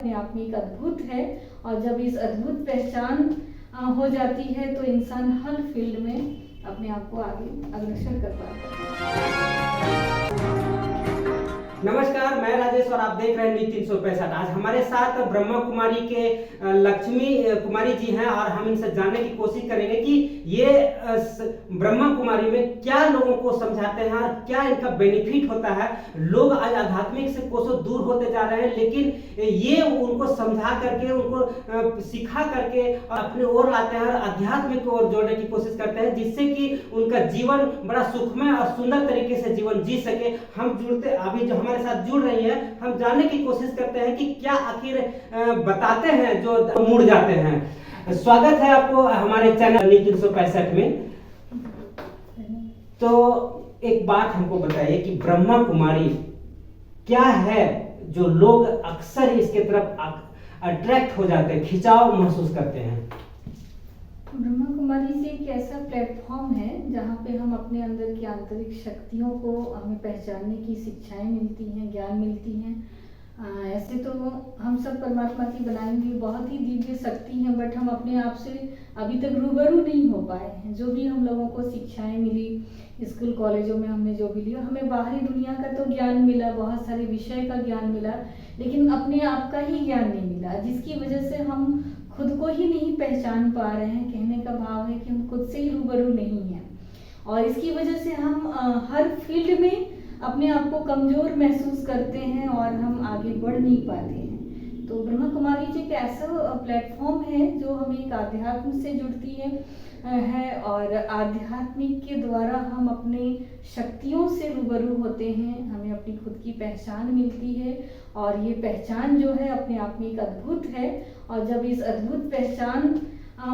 अपने आप में एक अद्भुत है। और जब इस अद्भुत पहचान हो जाती है तो इंसान हर फील्ड में अपने आप को आगे अग्रसर कर पाता है। नमस्कार, मैं राजेश और आप देख रहे हैं न्यूज़ 365। आज हमारे साथ ब्रह्मा कुमारी के लक्ष्मी कुमारी जी हैं और हम इनसे जानने की कोशिश करेंगे कि ये ब्रह्मा कुमारी में क्या लोगों को समझाते हैं और क्या इनका बेनिफिट होता है। लोग आज आध्यात्मिक से कोसों दूर होते जा रहे हैं, लेकिन ये उनको समझा करके, उनको सिखा करके और अपने ओर लाते हैं और अध्यात्म की ओर जोड़ने की कोशिश करते हैं, जिससे कि उनका जीवन बड़ा सुखमय और सुंदर तरीके से जीवन जी सके। हम जुड़ते अभी जो हमारे साथ जुड़ रही है, हम जानने की कोशिश करते हैं कि क्या आखिर बताते हैं जो मुड़ जाते हैं। स्वागत है आपको हमारे चैनल न्यूज़ 365 में। तो एक बात हमको बताइए कि ब्रह्मा कुमारी क्या है जो लोग अक्सर इसके तरफ अट्रैक्ट हो जाते हैं, खिंचाव महसूस करते हैं। ब्रह्मा कुमारी से एक ऐसा प्लेटफॉर्म है जहाँ पे हम अपने अंदर की आंतरिक शक्तियों को हमें पहचानने की शिक्षाएं मिलती हैं, ज्ञान मिलती हैं। ऐसे तो हम सब परमात्मा की बनाई हुई बहुत ही दिव्य शक्ति हैं, बट हम अपने आप से अभी तक रूबरू नहीं हो पाए हैं। जो भी हम लोगों को शिक्षाएं मिली स्कूल कॉलेजों में, हमने जो भी लिया, हमें बाहरी दुनिया का तो ज्ञान मिला, बहुत सारे विषय का ज्ञान मिला, लेकिन अपने आप का ही ज्ञान नहीं मिला, जिसकी वजह से हम खुद को ही नहीं पहचान पा रहे हैं। कहने का भाव है कि हम खुद से ही रूबरू नहीं हैं और इसकी वजह से हम हर फील्ड में अपने आप को कमजोर महसूस करते हैं और हम आगे बढ़ नहीं पाते हैं। तो ब्रह्मा कुमारी जी एक ऐसा प्लेटफॉर्म है जो हमें एक आध्यात्म से जुड़ती है और आध्यात्मिक के द्वारा हम अपने शक्तियों से रूबरू होते हैं, हमें अपनी खुद की पहचान मिलती है और ये पहचान जो है अपने आप में एक अद्भुत है। और जब इस अद्भुत पहचान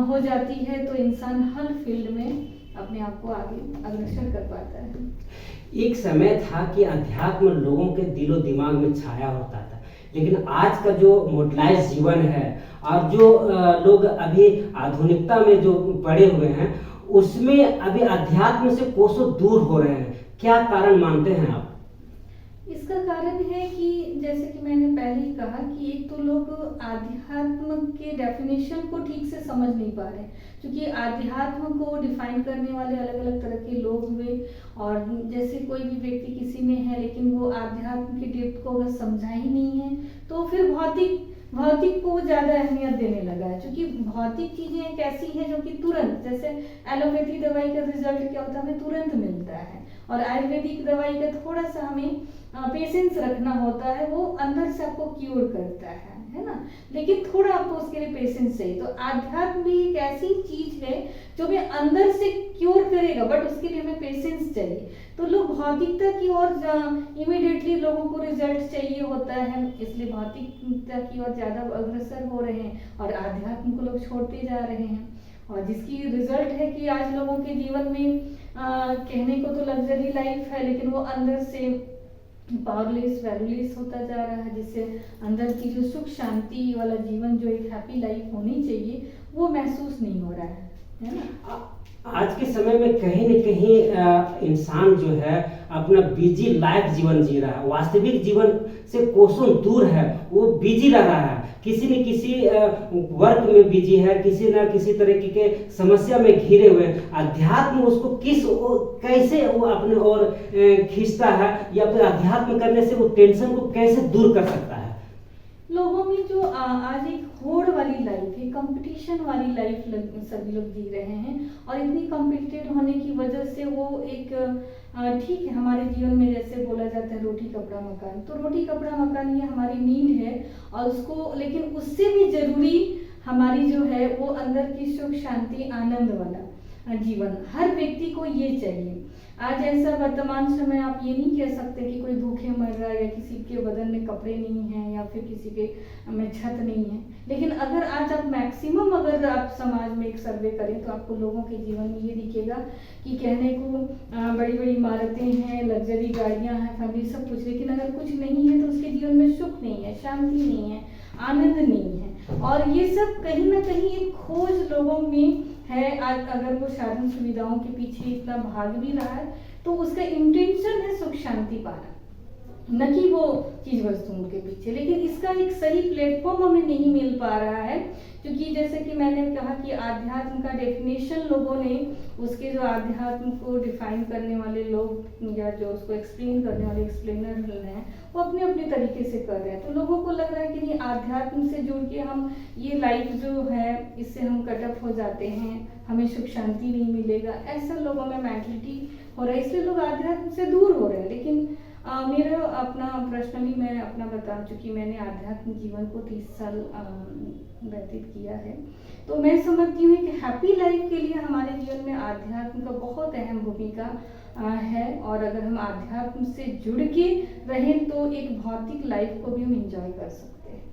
हो जाती है तो इंसान हर फील्ड में अपने आप को आगे अग्रसर कर पाता है। एक समय था कि अध्यात्म लोगों के दिलो दिमाग में छाया होता था, लेकिन आज का जो मॉडर्नाइज जीवन है और जो लोग अभी आधुनिकता में जो पड़े हुए हैं, उसमें अभी अध्यात्म से कोसों दूर हो रहे हैं। क्या कारण मानते हैं आप? इसका कारण है कि जैसे कि मैंने पहले ही कहा कि एक तो लोग आध्यात्म के डेफिनेशन को ठीक से समझ नहीं पा रहे, क्योंकि आध्यात्म को डिफाइन करने वाले अलग अलग तरह के लोग हुए और जैसे कोई भी व्यक्ति किसी में है लेकिन वो आध्यात्म की डेप्थ को अगर समझा ही नहीं है तो फिर भौतिक को ज़्यादा अहमियत देने लगा है। क्योंकि भौतिक चीज़ें एक ऐसी हैं जो कि तुरंत, जैसे एलोपैथी दवाई का रिजल्ट क्या होता है, हमें तुरंत मिलता है, और आयुर्वेदिक दवाई का थोड़ा सा हमें पेशेंस रखना होता है, वो अंदर से आपको क्योर करता है ना, लेकिन थोड़ा आपको उसके लिए पेशेंस चाहिए। तो आध्यात्म भी एक ऐसी चीज है जो हमें अंदर से क्योर करेगा, बट उसके लिए हमें पेशेंस चाहिए। तो लोग भौतिकता की ओर इमीडिएटली लोगों को रिजल्ट चाहिए होता है, इसलिए भौतिकता की ओर ज्यादा अग्रसर हो रहे हैं और आध्यात्म को लोग छोड़ते जा रहे हैं। और जिसकी रिजल्ट है कि आज लोगों के जीवन में कहने को तो लग्जरी लाइफ है, लेकिन वो अंदर से पावरलेस, वैल्यूलेस होता जा रहा है, जिससे अंदर की जो सुख शांति वाला जीवन, जो एक हैप्पी लाइफ होनी चाहिए, वो महसूस नहीं हो रहा है ना। आज के समय में कहीं न कहीं इंसान जो है अपना बिजी लाइफ जीवन जी रहा है, वास्तविक जीवन से कोसों दूर है, वो बिजी रह रहा है, किसी न किसी वर्क में बिजी है, किसी न किसी तरीके के समस्या में घिरे हुए। अध्यात्म उसको कैसे वो अपने ओर खींचता है, या फिर अध्यात्म करने से वो टेंशन को कैसे दूर कर सकता है? लोगों में जो आज एक होड़ वाली लाइफ है, कंपटीशन वाली लाइफ सभी लोग जी रहे हैं और इतनी कॉम्पिटिटिव होने की वजह से वो एक ठीक है, हमारे जीवन में जैसे बोला जाता है रोटी कपड़ा मकान, तो रोटी कपड़ा मकान ये हमारी नीड है और उसको, लेकिन उससे भी जरूरी हमारी जो है वो अंदर की सुख शांति आनंद वाला जीवन, हर व्यक्ति को ये चाहिए। आज ऐसा वर्तमान समय आप ये नहीं कह सकते कि कोई भूखे मर रहा है या किसी के बदन में कपड़े नहीं हैं या फिर किसी के में छत नहीं है, लेकिन अगर आज आप मैक्सिमम अगर आप समाज में एक सर्वे करें तो आपको लोगों के जीवन में ये दिखेगा कि कहने को बड़ी बड़ी इमारतें हैं, लग्जरी गाड़ियां हैं, फैमिली सब कुछ, लेकिन अगर कुछ नहीं है तो उसके जीवन में सुख नहीं है, शांति नहीं है, आनंद नहीं है। और ये सब कहीं ना कहीं एक खोज लोगों में है। आज अगर वो साधन सुविधाओं के पीछे इतना भाग भी रहा है तो उसका इंटेंशन है सुख शांति पाना, न कि वो चीज वस्तुओं के पीछे। लेकिन इसका एक सही प्लेटफॉर्म हमें नहीं मिल पा रहा है, क्योंकि जैसे कि मैंने कहा कि आध्यात्म का डेफिनेशन लोगों ने, उसके जो आध्यात्म को डिफाइन करने वाले लोग या जो उसको एक्सप्लेन करने वाले एक्सप्लेनर हैं, वो अपने अपने तरीके से कर रहे हैं। तो लोगों को लग रहा है कि नहीं, आध्यात्म से जुड़ के हम ये लाइफ जो है इससे हम कटअप हो जाते हैं, हमें सुख शांति नहीं मिलेगा, ऐसा लोगों में मेंटलिटी हो रहा है, इसलिए लोग आध्यात्म से दूर हो रहे हैं। लेकिन मेरा अपना पर्सनली मैं अपना बता चुकी, मैंने आध्यात्म जीवन को 30 साल व्यतीत किया है। तो मैं समझती हूँ कि हैप्पी लाइफ के लिए हमारे जीवन में आध्यात्म का बहुत अहम भूमिका है, और अगर हम आध्यात्म से जुड़ के रहें तो एक भौतिक लाइफ को भी हम इंजॉय कर सकते हैं।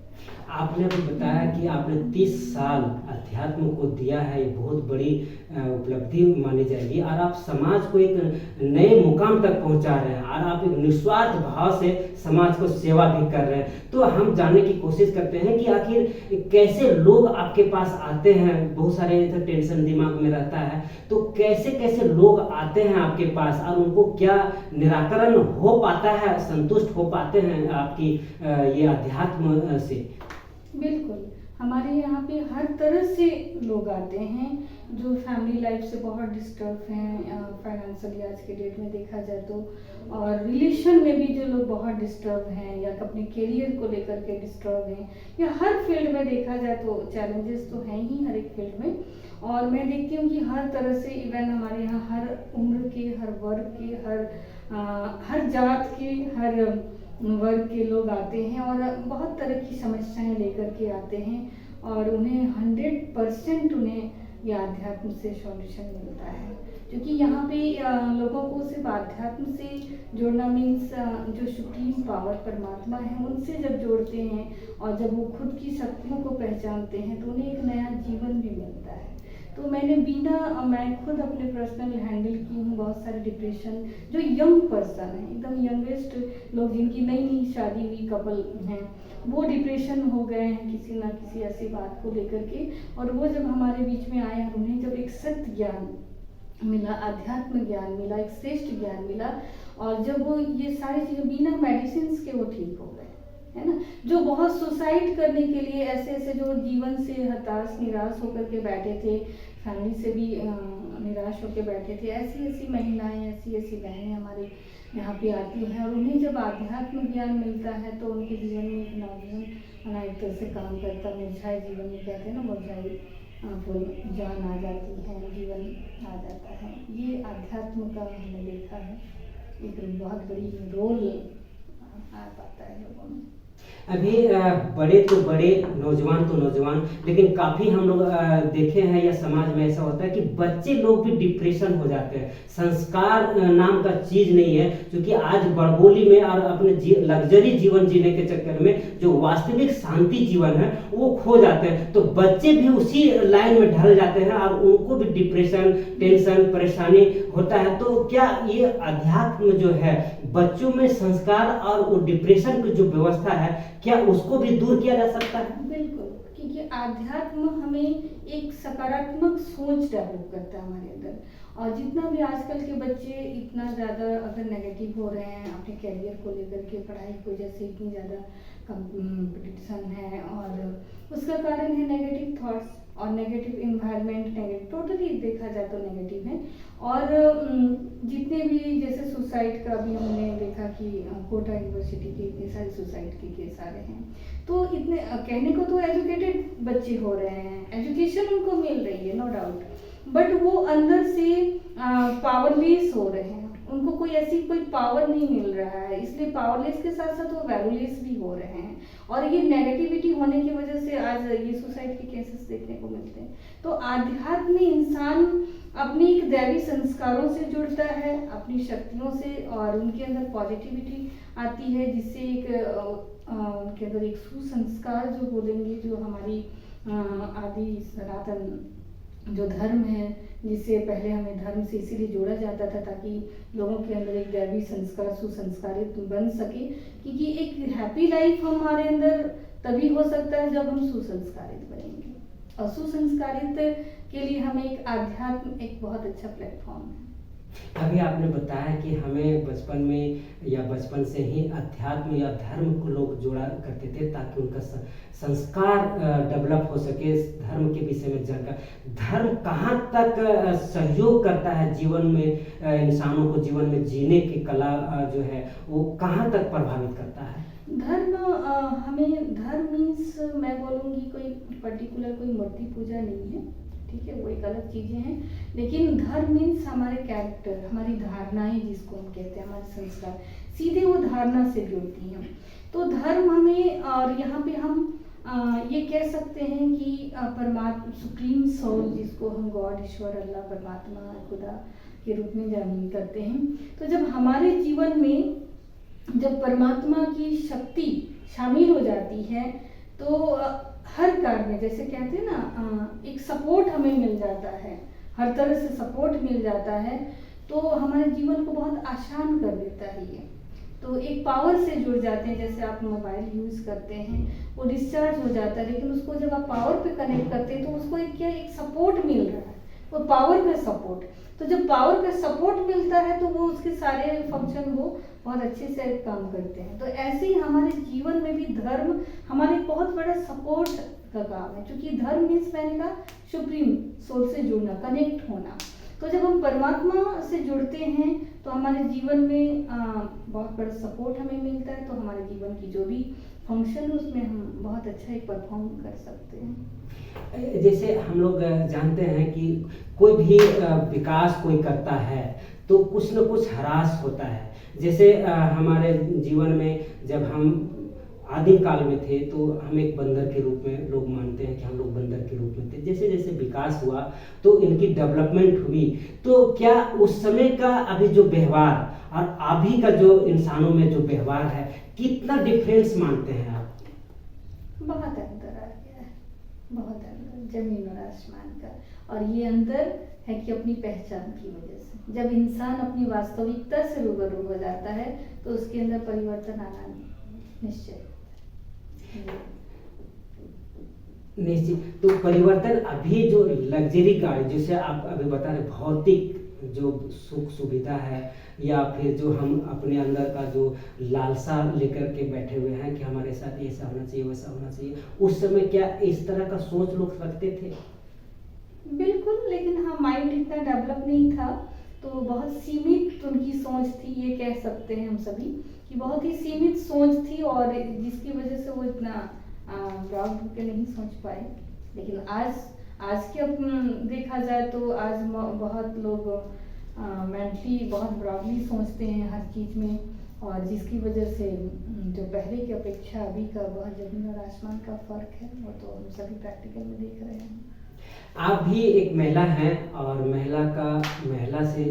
आपने अभी बताया कि आपने 30 साल अध्यात्म को दिया है, ये बहुत बड़ी उपलब्धि मानी जाएगी, और आप समाज को एक नए मुकाम तक पहुंचा रहे हैं, और आप एक निस्वार्थ भाव से समाज को सेवा भी कर रहे हैं। तो हम जानने की कोशिश करते हैं कि आखिर कैसे लोग आपके पास आते हैं। बहुत सारे टेंशन दिमाग में रहता है, तो कैसे कैसे लोग आते हैं आपके पास, और उनको क्या निराकरण हो पाता है, संतुष्ट हो पाते हैं आपकी ये अध्यात्म से? बिल्कुल, हमारे यहाँ पे हर तरह से लोग आते हैं जो फैमिली लाइफ से बहुत डिस्टर्ब हैं, फाइनेंशियली आज के डेट में देखा जाए तो, और रिलेशन में भी जो लोग बहुत डिस्टर्ब हैं, या अपने करियर को लेकर के डिस्टर्ब हैं, या हर फील्ड में देखा जाए तो चैलेंजेस तो हैं ही हर एक फील्ड में। और मैं देखती हूँ कि हर तरह से, इवन हमारे यहाँ हर उम्र के, हर वर्ग के, हर जात के, हर वर्ग के लोग आते हैं, और बहुत तरह की समस्याएं लेकर के आते हैं, और उन्हें 100% उन्हें ये आध्यात्म से सॉल्यूशन मिलता है। क्योंकि यहाँ पे लोगों को सिर्फ आध्यात्म से जोड़ना मीन्स जो सुप्रीम पावर परमात्मा है उनसे जब जोड़ते हैं, और जब वो खुद की शक्तियों को पहचानते हैं, तो उन्हें एक नया जीवन भी मिलता है। तो मैं खुद अपने पर्सनल हैंडल की हूँ बहुत सारे डिप्रेशन, जो यंग पर्सन है, एकदम यंगेस्ट लोग जिनकी नई नई शादी हुई कपल हैं, वो डिप्रेशन हो गए हैं किसी ना किसी ऐसी बात को लेकर के, और वो जब हमारे बीच में आए और उन्हें जब एक सत्य ज्ञान मिला, आध्यात्म ज्ञान मिला, एक श्रेष्ठ ज्ञान मिला, और जब वो ये सारी चीज़ें बिना मेडिसिन के वो ठीक हो गए, है ना। जो बहुत सुसाइड करने के लिए ऐसे जो जीवन से हताश निराश होकर के बैठे थे, फैमिली से भी निराश होकर बैठे थे, ऐसी महिलाएं, ऐसी बहनें हमारे यहाँ पे आती हैं, और उन्हें जब आध्यात्म ज्ञान मिलता है तो उनके जीवन में एक नवजीवन एक तरह से काम करता है। मुरझाए जीवन में कहते हैं ना, मुरझाई फूल जान आ जाती है, जीवन आ जाता है। ये आध्यात्म का हमने देखा है, एक बहुत बड़ी रोल आ पाता है लोगों में। अभी बड़े तो बड़े, नौजवान तो नौजवान, लेकिन काफ़ी हम लोग देखे हैं या समाज में ऐसा होता है कि बच्चे लोग भी डिप्रेशन हो जाते हैं। संस्कार नाम का चीज़ नहीं है, क्योंकि आज बड़बोली में और अपने लग्जरी जीवन जीने के चक्कर में जो वास्तविक शांति जीवन है वो खो जाते हैं। तो बच्चे भी उसी लाइन में ढल जाते हैं, और उनको भी डिप्रेशन, टेंशन, परेशानी होता है। तो क्या ये अध्यात्म जो है बच्चों में संस्कार और वो डिप्रेशन की जो व्यवस्था है, क्या उसको भी दूर किया जा सकता है? बिल्कुल, क्योंकि आध्यात्म हमें एक सकारात्मक सोच डेवलप करता है हमारे अंदर। और जितना भी आजकल के बच्चे इतना ज़्यादा अगर नेगेटिव हो रहे हैं अपने करियर को लेकर के, पढ़ाई की वजह से इतनी ज़्यादा कंपटीशन है, और उसका कारण है नेगेटिव थॉट्स और नेगेटिव इन्वायरमेंट, टोटली देखा जाए तो नेगेटिव है। और जितने भी जैसे सुसाइड का भी हमने देखा कि कोटा यूनिवर्सिटी के इतने सारे सुसाइड के केस आ रहे हैं। तो इतने कहने को तो एजुकेटेड बच्चे हो रहे हैं, एजुकेशन उनको मिल रही है नो डाउट, बट वो अंदर से पावरलेस हो रहे हैं, उनको कोई पावर नहीं मिल रहा है, इसलिए पावरलेस के साथ साथ वो वैल्यूलेस भी हो रहे हैं। और ये नेगेटिविटी होने की वजह से आज ये सुसाइड के केसेस देखने को मिलते हैं। तो आध्यात्म में इंसान अपनी एक दैवी संस्कारों से जुड़ता है, अपनी शक्तियों से, और उनके अंदर पॉजिटिविटी आती है, जिससे उनके अंदर एक सुसंस्कार जो बोलेंगे, जो हमारी आदि सनातन जो धर्म है, जिससे पहले हमें धर्म से इसीलिए जोड़ा जाता था ताकि लोगों के अंदर एक दैवी संस्कार सुसंस्कारित बन सके। क्योंकि एक हैप्पी लाइफ हमारे अंदर तभी हो सकता है जब हम सुसंस्कारित बनेंगे, और सुसंस्कारित के लिए हमें एक आध्यात्म एक बहुत अच्छा प्लेटफॉर्म है। अभी आपने बताया कि हमें बचपन में या बचपन से ही अध्यात्म या धर्म को लोग जोड़ा करते थे ताकि उनका संस्कार डेवलप हो सके, धर्म के विषय में जानकर। धर्म कहाँ तक सहयोग करता है जीवन में, इंसानों को जीवन में जीने की कला जो है वो कहाँ तक प्रभावित करता है? धर्म हमें धर्म मीन्स मैं बोलूँगी कोई पर्टिकुलर कोई मूर्ति पूजा नहीं है, ठीक है, वो एक अलग चीज़ें हैं। लेकिन धर्म मीन्स हमारे कैरेक्टर, हमारी धारणाएं जिसको हम कहते हैं, हमारे संस्कार सीधे वो धारणा से जुड़ती हैं। तो धर्म हमें, और यहाँ पे हम ये कह सकते हैं कि परमात्मा सुप्रीम सोल जिसको हम गॉड, ईश्वर, अल्लाह, परमात्मा, खुदा के रूप में जान करते हैं। तो जब हमारे जीवन में जब परमात्मा की शक्ति शामिल हो जाती है तो हर कार्य में, जैसे कहते हैं ना, एक सपोर्ट हमें मिल जाता है, हर तरह से सपोर्ट मिल जाता है, तो हमारे जीवन को बहुत आसान कर देता है ये। तो एक पावर से जुड़ जाते हैं, जैसे आप मोबाइल यूज़ करते हैं वो डिस्चार्ज हो जाता है, लेकिन उसको जब आप पावर पे कनेक्ट करते हैं तो उसको एक सपोर्ट मिल रहा है, वो पावर का सपोर्ट। तो जब पावर का सपोर्ट मिलता है तो वो उसके सारे फंक्शन वो बहुत अच्छे से काम करते हैं। तो ऐसे ही हमारे जीवन में भी धर्म हमारे बहुत बड़ा सपोर्ट का काम है, क्योंकि धर्म मीन्स मैंने कहा सुप्रीम सोल से जुड़ना, कनेक्ट होना। तो जब हम परमात्मा से जुड़ते हैं तो हमारे जीवन में बहुत बड़ा सपोर्ट हमें मिलता है, तो हमारे जीवन की जो भी फंक्शन है उसमें हम बहुत अच्छा एक परफॉर्म कर सकते हैं। जैसे हम लोग जानते हैं कि कोई भी विकास कोई करता है तो कुछ न कुछ ह्रास होता है। जैसे हमारे जीवन में जब हम आदिम काल में थे तो हम एक बंदर के रूप में लोग मानते हैं कि हम लोग बंदर के रूप में थे। जैसे जैसे विकास हुआ तो इनकी डेवलपमेंट हुई, तो क्या उस समय का अभी जो व्यवहार और अभी का जो इंसानों में जो व्यवहार है कितना डिफरेंस मानते हैं आप? बहुत अंतर आ गया है, बहुत अंतर, जमीन और आसमान का। और ये अंतर है कि अपनी पहचान की वजह से जब इंसान अपनी वास्तविकता से रूबरू हो जाता है तो उसके अंदर परिवर्तन आना निश्चय। निश्चित। तो परिवर्तन अभी जो लग्जरी गाड़ी, जैसे आप अभी बता रहे, भौतिक जो सुख सुविधा है या फिर जो हम अपने अंदर का जो लालसा लेकर के बैठे हुए हैं कि हमारे साथ ऐसा होना चाहिए वैसा होना चाहिए, उस समय क्या इस तरह का सोच लोग रखते थे? बिल्कुल, लेकिन हाँ, माइंड इतना डेवलप नहीं था, तो बहुत सीमित उनकी सोच थी, ये कह सकते हैं हम सभी कि बहुत ही सीमित सोच थी, और जिसकी वजह से वो इतना ब्रॉड होकर नहीं सोच पाए। लेकिन आज के देखा जाए तो आज बहुत लोग मेंटली बहुत ब्रॉडली सोचते हैं हर चीज़ में, और जिसकी वजह से जो पहले की अपेक्षा अभी का बहुत जमीन और आसमान का फर्क है, वो तो हम सभी प्रैक्टिकल में देख रहे हैं। आप भी एक महिला हैं और महिला से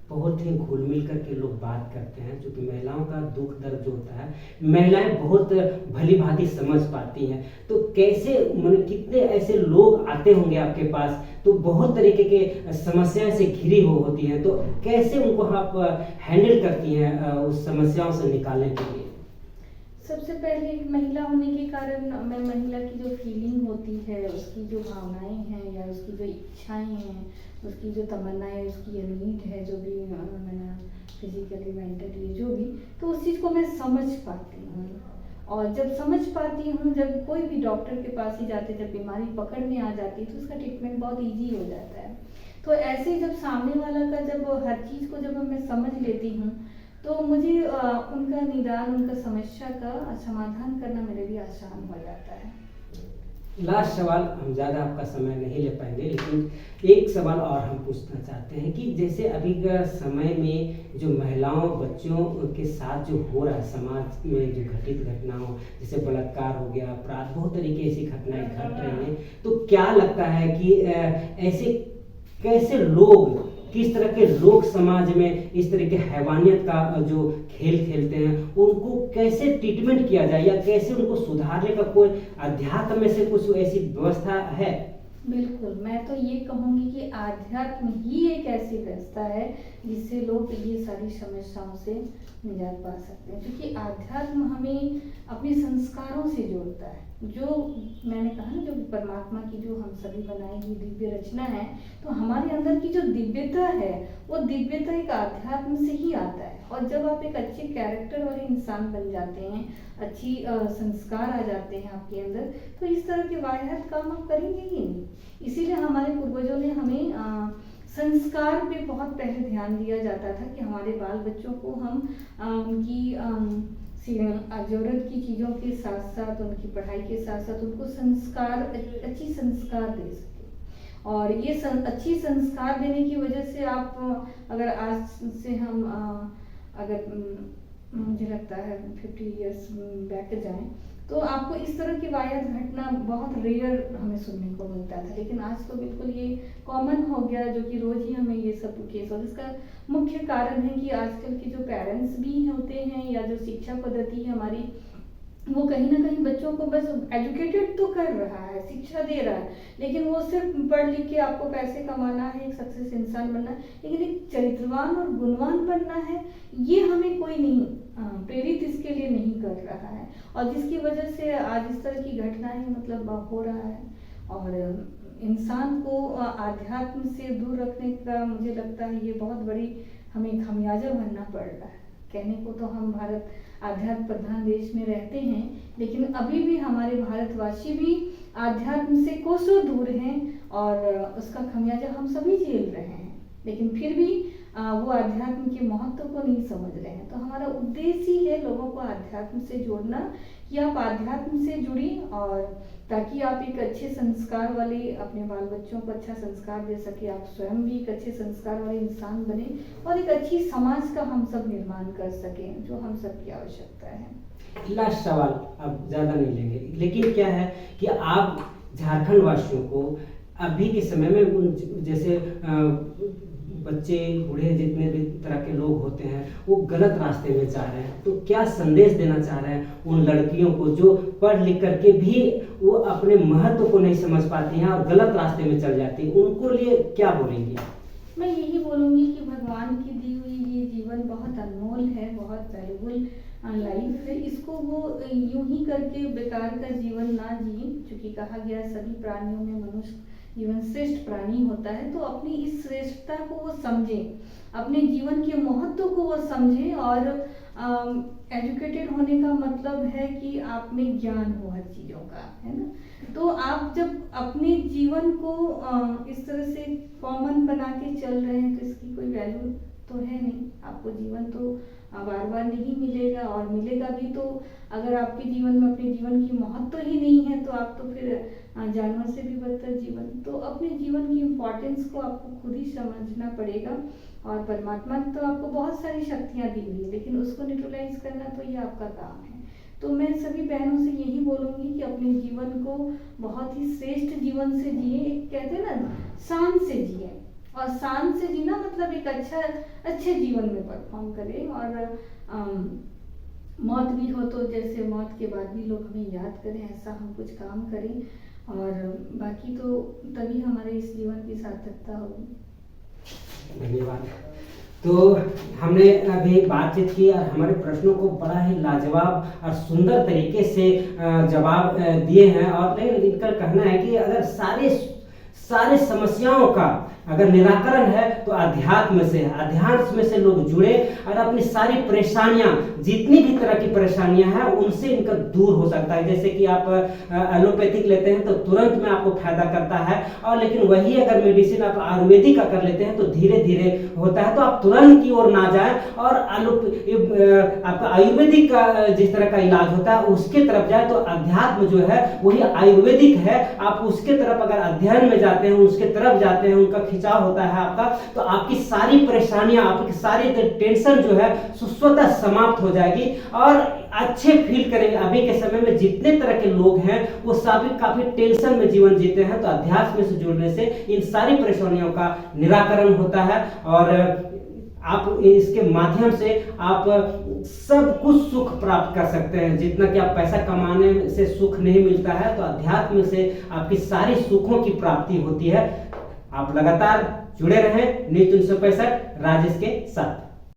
बहुत ही घुल मिल करके लोग बात करते हैं, क्योंकि महिलाओं का दुख दर्द जो होता है महिलाएं बहुत भली भांति समझ पाती हैं। तो कैसे, मतलब कितने ऐसे लोग आते होंगे आपके पास, तो बहुत तरीके के समस्याएं से घिरी होती हैं, तो कैसे उनको आप हैंडल करती हैं उस समस्याओं से निकालने के लिए? सबसे पहले एक महिला होने के कारण मैं महिला की जो फीलिंग होती है, उसकी जो भावनाएं हैं या उसकी जो इच्छाएं हैं, उसकी जो तमन्नाएं, उसकी नीड है, जो भी मैंने फिजिकली मेंटली जो भी, तो उस चीज़ को मैं समझ पाती हूँ। और जब समझ पाती हूँ, जब कोई भी डॉक्टर के पास ही जाते, जब बीमारी पकड़ में आ जाती है तो उसका ट्रीटमेंट बहुत ईजी हो जाता है। तो ऐसे जब सामने वाला का जब हर चीज़ को जब मैं समझ लेती हूँ तो मुझे उनका निदान, उनका समस्या का समाधान करना मेरे लिए आसान हो जाता है। लास्ट सवाल, हम ज़्यादा आपका समय नहीं ले पाएंगे, लेकिन एक सवाल और हम पूछना चाहते हैं कि जैसे अभी का समय में जो महिलाओं बच्चों के साथ जो हो रहा है, समाज में जो घटित घटनाओं, जैसे बलात्कार हो गया, अपराध, बहुत तरीके ऐसी घटनाएं घट रही हैं, तो क्या लगता है कि ऐसे कैसे लोग, किस तरह के लोग समाज में इस तरह के हैवानियत का जो खेल खेलते हैं उनको कैसे ट्रीटमेंट किया जाए या कैसे उनको सुधारने का कोई अध्यात्म में से कुछ ऐसी व्यवस्था है? बिल्कुल, मैं तो ये कहूँगी कि आध्यात्म ही एक ऐसी व्यवस्था है जिससे लोग ये सारी समस्याओं से निजात पा सकते हैं, क्योंकि आध्यात्म हमें अपने संस्कारों से जोड़ता है। जो मैंने कहा ना, जो परमात्मा की जो हम सभी बनाई हुई दिव्य रचना है, तो हमारे अंदर की जो दिव्यता है वो दिव्यता एक आध्यात्म से ही आता है। और जब आप एक अच्छे कैरेक्टर वाले इंसान बन जाते हैं, अच्छी संस्कार आ जाते हैं आपके अंदर, तो इस तरह के वाहियात काम आप करेंगे ही नहीं। इसीलिए हमारे पूर्वजों ने हमें संस्कार पे बहुत पहले ध्यान दिया जाता था कि हमारे बाल बच्चों को हम उनकी ज़रूरत की चीज़ों के साथ साथ, उनकी पढ़ाई के साथ साथ उनको अच्छी संस्कार दे सके। और ये अच्छी संस्कार देने की वजह से आप अगर आज से हम मुझे लगता है 50 इयर्स बैक जाएं, तो आपको इस तरह की वायरस घटना बहुत रेयर हमें सुनने को मिलता था, लेकिन आज तो बिल्कुल ये कॉमन हो गया, जो कि रोज ही हमें ये सब केस हो। इसका मुख्य कारण है कि आजकल के जो पेरेंट्स भी होते हैं या जो शिक्षा पद्धति है हमारी, वो कहीं ना कहीं बच्चों को बस एजुकेटेड तो कर रहा है, शिक्षा दे रहा है, लेकिन वो सिर्फ पढ़ लिख के आपको पैसे कमाना है, एक सक्सेस इंसान बनना है, लेकिन एक चरित्रवान और गुणवान बनना है, ये हमें कोई नहीं प्रेरित इसके लिए नहीं कर रहा है। और जिसकी वजह से आज इस तरह की घटनाएं मतलब हो रहा है। और इंसान को आध्यात्म से दूर रखने का मुझे लगता है ये बहुत बड़ी हमें खमियाजा भरना पड़ रहा है। कहने को तो हम भारत आध्यात्म प्रधान देश में रहते हैं, लेकिन अभी भी हमारे भारतवासी भी आध्यात्म से कोसों दूर हैं और उसका खमियाजा हम सभी झेल रहे हैं। लेकिन फिर भी वो आध्यात्म के महत्व को नहीं समझ रहे हैं। तो हमारा उद्देश्य ही है लोगों को आध्यात्म से जोड़ना, कि आप आध्यात्म से जुड़ी, और ताकि आप एक अच्छे संस्कार वाले अपने बाल बच्चों को अच्छा संस्कार दे सके, आप स्वयं भी एक अच्छे संस्कार वाले इंसान बने और एक अच्छी समाज का हम सब निर्माण कर सकें, जो हम सब की आवश्यकता है। लास्ट सवाल, अब ज़्यादा नहीं लेंगे, लेकिन क्या है कि आप झारखंड वासियों को अभी के समय में जैसे बच्चे बूढ़े जितने भी तरह के लोग होते हैं वो गलत रास्ते में जा रहे हैं, तो क्या संदेश देना चाह रहे हैं उन लड़कियों को जो पढ़ लिख करके भी वो अपने महत्व को नहीं समझ पाती हैं और गलत रास्ते में चल जाती हैं, उनको लिए क्या बोलेंगी? मैं यही बोलूँगी कि भगवान की दी हुई ये जीवन बहुत अनमोल है, बहुत वैल्यूबल लाइफ है, इसको वो यूं ही करके बेकार का जीवन ना जिए। क्योंकि कहा गया है सभी प्राणियों में मनुष्य जीवन श्रेष्ठ प्राणी होता है, तो अपनी इस श्रेष्ठता को वो समझें, अपने जीवन के महत्व को वो समझें। और एजुकेटेड होने का मतलब है कि आप में ज्ञान हो हर चीज़ों का, है ना। तो आप जब अपने जीवन को इस तरह से कॉमन बना के चल रहे हैं, तो इसकी कोई वैल्यू तो है नहीं। आपको जीवन तो बार बार नहीं मिलेगा, और मिलेगा भी तो अगर आपके जीवन में अपने जीवन की महत्व ही नहीं है, तो आप तो फिर जानवर से भी बदतर जीवन। तो अपने जीवन की इम्पोर्टेंस को आपको खुद ही समझना पड़ेगा। और परमात्मा ने तो आपको बहुत सारी शक्तियाँ दी हुई है, लेकिन उसको न्यूट्रलाइज करना तो ये आपका काम है। तो मैं सभी बहनों से यही बोलूँगी कि अपने जीवन को बहुत ही श्रेष्ठ जीवन से जिए। एक कहते हैं ना, शान से जिए, और शान से जीना मतलब एक अच्छे जीवन में परफॉर्म करें। और मौत भी हो तो जैसे मौत के बाद भी लोग हमें याद करें, ऐसा हम कुछ काम करें, और बाकी तो तभी हमारे इस जीवन की सार्थकता होगी। धन्यवाद। तो हमने अभी बातचीत की और हमारे प्रश्नों को बड़ा ही लाजवाब और सुंदर तरीके से जवाब दिए हैं। और इनका कहना है कि अगर सारे समस्याओं का अगर निराकरण है तो अध्यात्म से लोग जुड़े और अपनी सारी परेशानियां, जितनी भी तरह की परेशानियां हैं, उनसे इनका दूर हो सकता है। जैसे कि आप एलोपैथिक लेते हैं तो तुरंत में आपको फायदा करता है, और लेकिन वही अगर मेडिसिन आप आयुर्वेदिक का कर लेते हैं तो धीरे धीरे होता है। तो आप तुरंत की ओर ना जाएं और आपका आयुर्वेदिक का जिस तरह का इलाज होता है उसके तरफ जाए, तो अध्यात्म जो है वही आयुर्वेदिक है। आप उसके तरफ अगर अध्ययन में जाते हैं, उसके तरफ जाते हैं, उनका खिंचाव होता है आपका, तो आपकी सारी परेशानियां, आपकी सारी टेंशन जो है स्वतः समाप्त हो जाएगी और अच्छे फील करेंगे। अभी के समय में जितने तरह के लोग हैं वो सभी काफी टेंशन में जीवन जीते हैं, तो अध्यात्म से जुड़ने से इन सारी परेशानियों का निराकरण होता है और आप इसके माध्यम से आप सब कुछ सुख प्राप्त कर सकते हैं। जितना कि आप पैसा कमाने से सुख नहीं मिलता है, तो अध्यात्म से आपकी सारी सुखों की प्राप्ति होती है। आप लगातार जुड़े रहें न्यूज़ 365 राजेश के साथ।